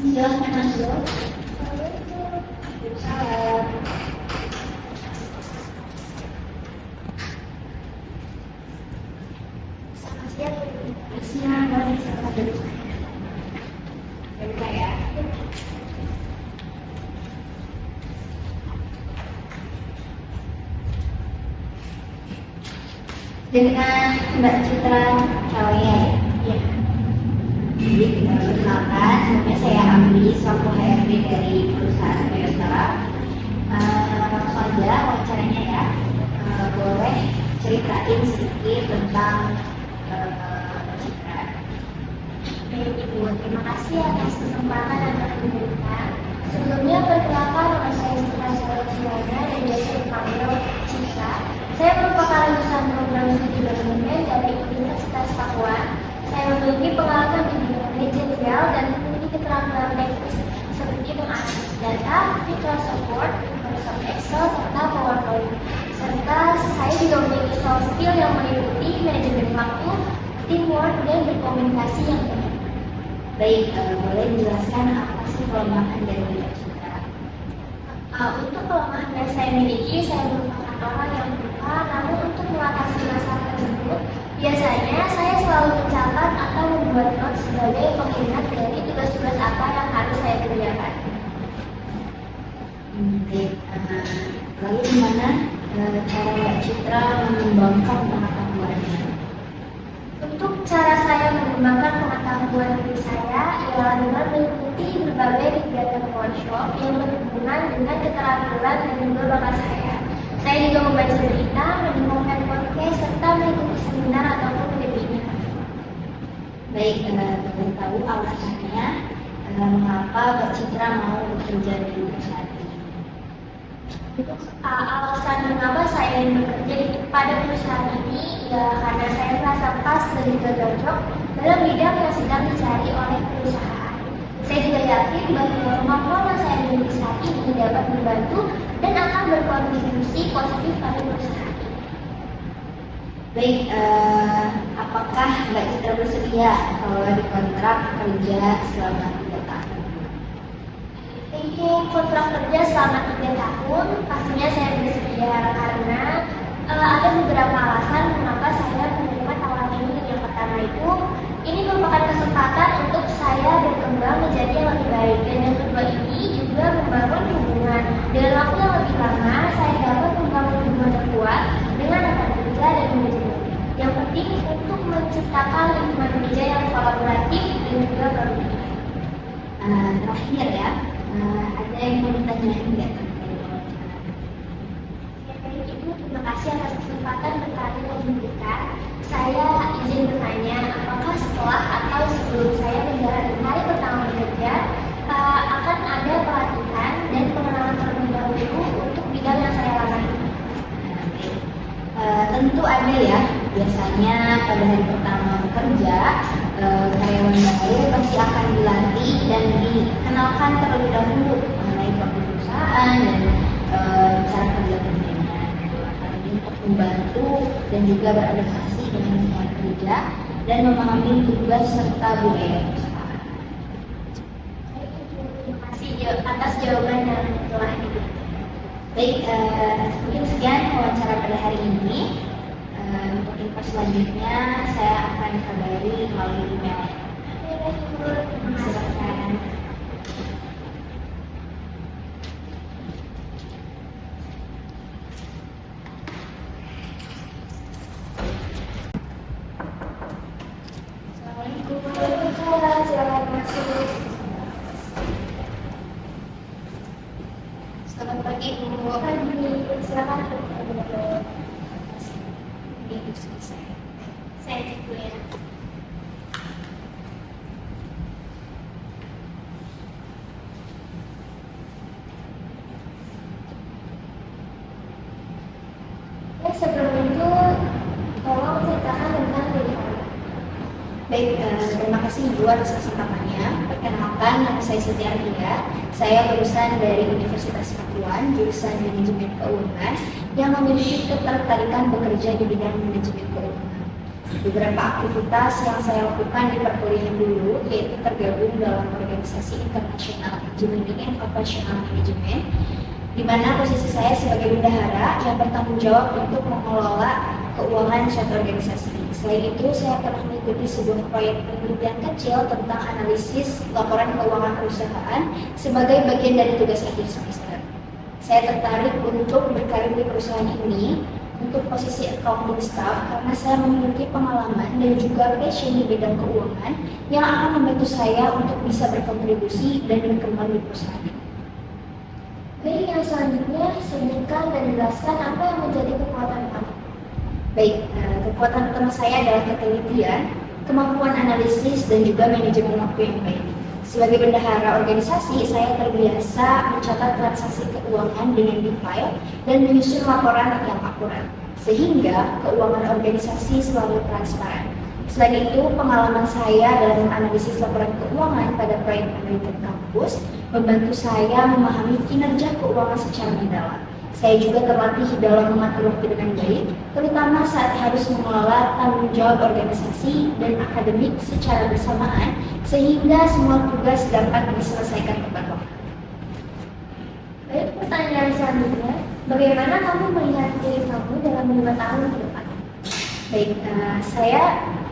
Silahkan masuk. Salam. Selamat siang. Selamat siang. Boleh silakan duduk. Duduk ya. Dengan Mbak Citra Calia ya? Iya. Jadi perkenalkan, sebelumnya saya Amri, selaku HRD dari perusahaan Toyota. Langsung aja wawancaranya ya. Boleh ceritain sedikit tentang Mbak Citra. Baik Ibu, terima kasih atas kesempatan yang telah diberikan. Sebelumnya perkenalkan, nama saya Citra Calia dan biasa dipanggil Citra. Saya merupakan lulusan program studi manajemen dari Universitas Papua. Saya memiliki pengalaman di bidang manajerial dan memiliki keterampilan teknis seperti mengakses data, Microsoft Support, Microsoft Excel, serta PowerPoint. Serta saya juga memiliki soft skill yang meliputi manajemen waktu, teamwork, dan berkomunikasi yang baik. Baik, boleh dijelaskan apa sih kelemahan dari Mbak Citra? Untuk kelemahan yang saya miliki, saya merupakan orang yang lupa, namun untuk mengatasi masalah tersebut, biasanya saya selalu mencatat atau membuat notes sebagai pengingat dari tugas-tugas apa yang harus saya kerjakan. Baik, lalu gimana cara Mbak Citra mengembangkan pengetahuannya? Untuk cara saya mengembangkan pengetahuan diri saya ialah dengan mengikuti berbagai kegiatan workshop yang berhubungan dengan keterampilan dan juga bakat saya. Saya juga membaca berita, mendengarkan podcast, serta mengikuti seminar ataupun webinar. Baik, boleh tahu alasannya mengapa Mbak Citra mau bekerja di perusahaan ini? Untuk alasan mengapa saya ingin bekerja pada perusahaan ini, ya karena saya merasa pas dan juga cocok dalam bidang yang sedang dicari oleh perusahaan. Saya juga yakin bahwa kemampuan yang saya miliki saat ini dapat membantu dan akan berkontribusi positif pada perusahaan ini. Baik, apakah Mbak Citra bersedia kalau dikontrak kerja selama 3 tahun? Untuk kontrak kerja selama 3 tahun, pastinya saya bersedia karena ada beberapa alasan mengapa saya menerima tawaran ini. Yang pertama itu, ini merupakan kesempatan untuk saya berkembang menjadi yang lebih baik. Dan yang kedua ini juga membangun hubungan. Dengan waktu yang lebih lama, saya dapat membangun hubungan yang kuat dengan rekan kerja dan manajemen. Yang penting untuk menciptakan lingkungan kerja yang kolaboratif dan juga produktif. Terakhir ya, ada yang mau ditanyain nggak? Ibu, terima kasih atas kesempatan bertanya dan diberikan. Saya izin bertanya, apakah setelah atau sebelum saya menjalani hari pertama bekerja akan ada pelatihan dan pengenalan terlebih dahulu untuk bidang yang saya lamar? Tentu ada ya. Biasanya pada hari pertama bekerja, karyawan baru pasti akan dilatih dan dikenalkan terlebih dahulu mengenai produk perusahaan dan cara kerja kerjanya. Hal ini untuk membantu dan juga beradaptasi dengan lingkungan kerja dan memahami tugas serta budaya perusahaan. Terima kasih atas jawaban yang telah diberikan. Baik, mungkin sekian wawancara pada hari ini. Untuk info selanjutnya saya akan kabari melalui email. Silakan. Assalamualaikum. Waalaikumsalam. Silakan masuk. Selamat pagi, Bu. Silakan. Ini selesai. Saya cek dulu ya. Sebelum itu, tolong ceritakan tentang diri Anda. Baik, terima kasih Bu atas kesempatannya. Perkenalkan, nama saya Siti Ardia. Saya lulusan dari Universitas Pakuan, jurusan Manajemen Keuangan, yang memiliki ketertarikan bekerja di bidang manajemen keuangan. Beberapa aktivitas yang saya lakukan di perkuliahan dulu yaitu tergabung dalam organisasi internasional engineering and operational management, di mana posisi saya sebagai bendahara yang bertanggung jawab untuk mengelola keuangan suatu organisasi. Selain itu, saya pernah mengikuti sebuah proyek penelitian kecil tentang analisis laporan keuangan perusahaan sebagai bagian dari tugas akhir semester. Saya tertarik untuk berkarir di perusahaan ini untuk posisi accounting staff karena saya memiliki pengalaman dan juga passion di bidang keuangan yang akan membantu saya untuk bisa berkontribusi dan berkembang di perusahaan ini. Baik, yang selanjutnya sebutkan dan jelaskan apa yang menjadi kekuatan kamu. Baik, kekuatan utama saya adalah ketelitian, kemampuan analisis, dan juga manajemen waktu yang baik. Sebagai bendahara organisasi, saya terbiasa mencatat transaksi keuangan dengan detail dan menyusun laporan yang akurat, sehingga keuangan organisasi selalu transparan. Selain itu, pengalaman saya dalam menganalisis laporan keuangan pada proyek penelitian kampus membantu saya memahami kinerja keuangan secara mendalam. Saya juga terlatih dalam mengatur waktu dengan baik, terutama saat harus mengelola tanggung jawab organisasi dan akademik secara bersamaan, sehingga semua tugas dapat diselesaikan tepat waktu. Baik, pertanyaan selanjutnya, bagaimana kamu melihat diri kamu dalam 5 tahun ke depan? Baik, saya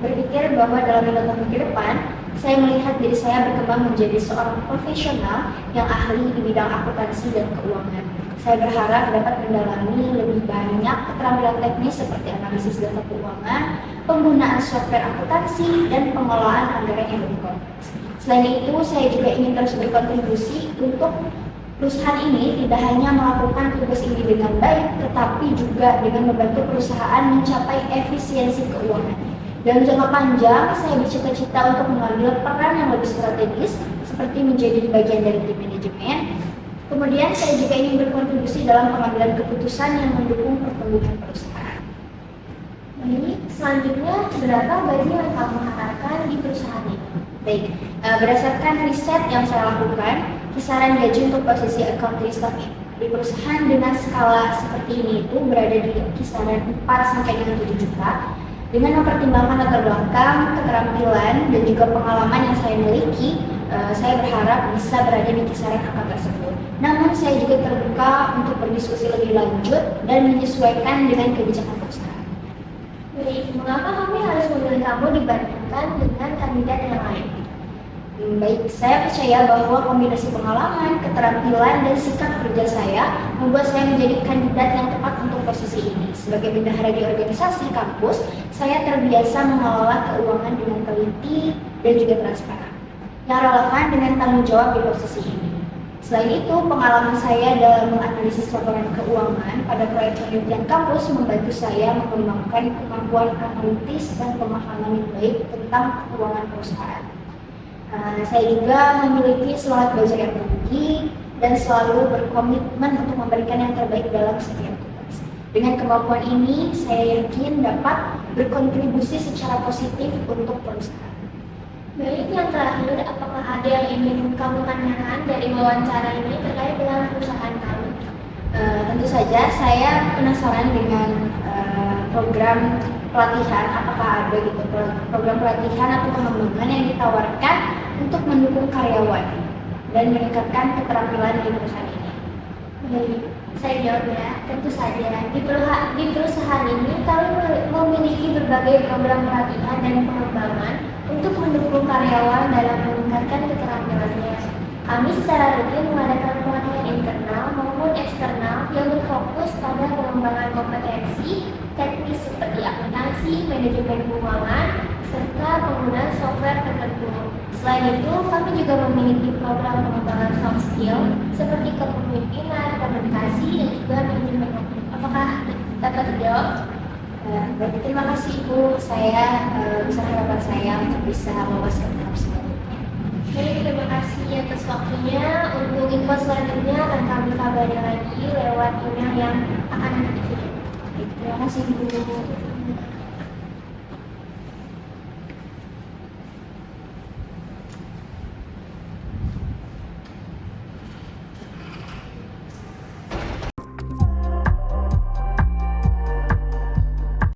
berpikir bahwa dalam 5 tahun ke depan, saya melihat diri saya berkembang menjadi seorang profesional yang ahli di bidang akuntansi dan keuangan. Saya berharap dapat mendalami lebih banyak keterampilan teknis seperti analisis data keuangan, penggunaan software akuntansi, dan pengelolaan anggaran yang lebih kompleks. Selain itu, saya juga ingin terus berkontribusi untuk perusahaan ini tidak hanya melakukan tugas ini dengan baik, tetapi juga dengan membantu perusahaan mencapai efisiensi keuangan. Dalam jangka panjang, saya bercita-cita untuk mengambil peran yang lebih strategis, seperti menjadi bagian dari tim manajemen. Kemudian, saya juga ingin berkontribusi dalam pengambilan keputusan yang mendukung pertumbuhan perusahaan. Baik, selanjutnya, berapa gaji yang kamu harapkan di perusahaan ini? Baik, berdasarkan riset yang saya lakukan, kisaran gaji untuk posisi accounting staff di perusahaan dengan skala seperti ini itu berada di kisaran 4 sampai dengan 7 juta. Dengan mempertimbangkan latar belakang, keterampilan, dan juga pengalaman yang saya miliki, saya berharap bisa berada di kisaran angka tersebut. Namun saya juga terbuka untuk berdiskusi lebih lanjut dan menyesuaikan dengan kebijakan perusahaan. Baik, mengapa kami harus memilih kamu dibandingkan dengan kandidat yang lain? Baik, saya percaya bahwa kombinasi pengalaman, keterampilan, dan sikap kerja saya membuat saya menjadi kandidat yang tepat untuk posisi ini. Sebagai bendahara di organisasi kampus, saya terbiasa mengelola keuangan dengan teliti dan juga transparan, yang relevan dengan tanggung jawab di posisi ini. Selain itu, pengalaman saya dalam menganalisis laporan keuangan pada proyek penelitian kampus membantu saya mengembangkan kemampuan analitis dan pemahaman yang baik tentang keuangan perusahaan. Saya juga memiliki semangat belajar yang tinggi dan selalu berkomitmen untuk memberikan yang terbaik dalam setiap tugas. Dengan kemampuan ini, saya yakin dapat berkontribusi secara positif untuk perusahaan. Baik, yang terakhir, apakah ada yang ingin kamu tanyakan dari wawancara ini terkait dengan perusahaan kamu? Tentu saja, saya penasaran dengan program pelatihan, apakah ada gitu program pelatihan atau pengembangan yang ditawarkan untuk mendukung karyawan dan meningkatkan keterampilan di perusahaan ini. Baik, saya jawab ya, tentu saja. Di perusahaan ini kami memiliki berbagai program pelatihan dan pengembangan untuk mendukung karyawan dalam meningkatkan keterampilannya. Kami secara rutin mengadakan pelatihan internal maupun eksternal yang berfokus pada pengembangan kompetensi teknis seperti akuntansi, manajemen keuangan, serta penggunaan software tertentu. Selain itu, kami juga memiliki program pengembangan soft skill seperti kepemimpinan, komunikasi, dan juga manajemen waktu. Apakah dapat dijawab? Baik, terima kasih Ibu. Saya besar harapan saya untuk bisa lolos ke tahap selanjutnya. Baik, terima kasih atas waktunya. Untuk info selanjutnya akan kami kabari lagi lewat email yang akan nanti dikirim. Terima kasih Ibu.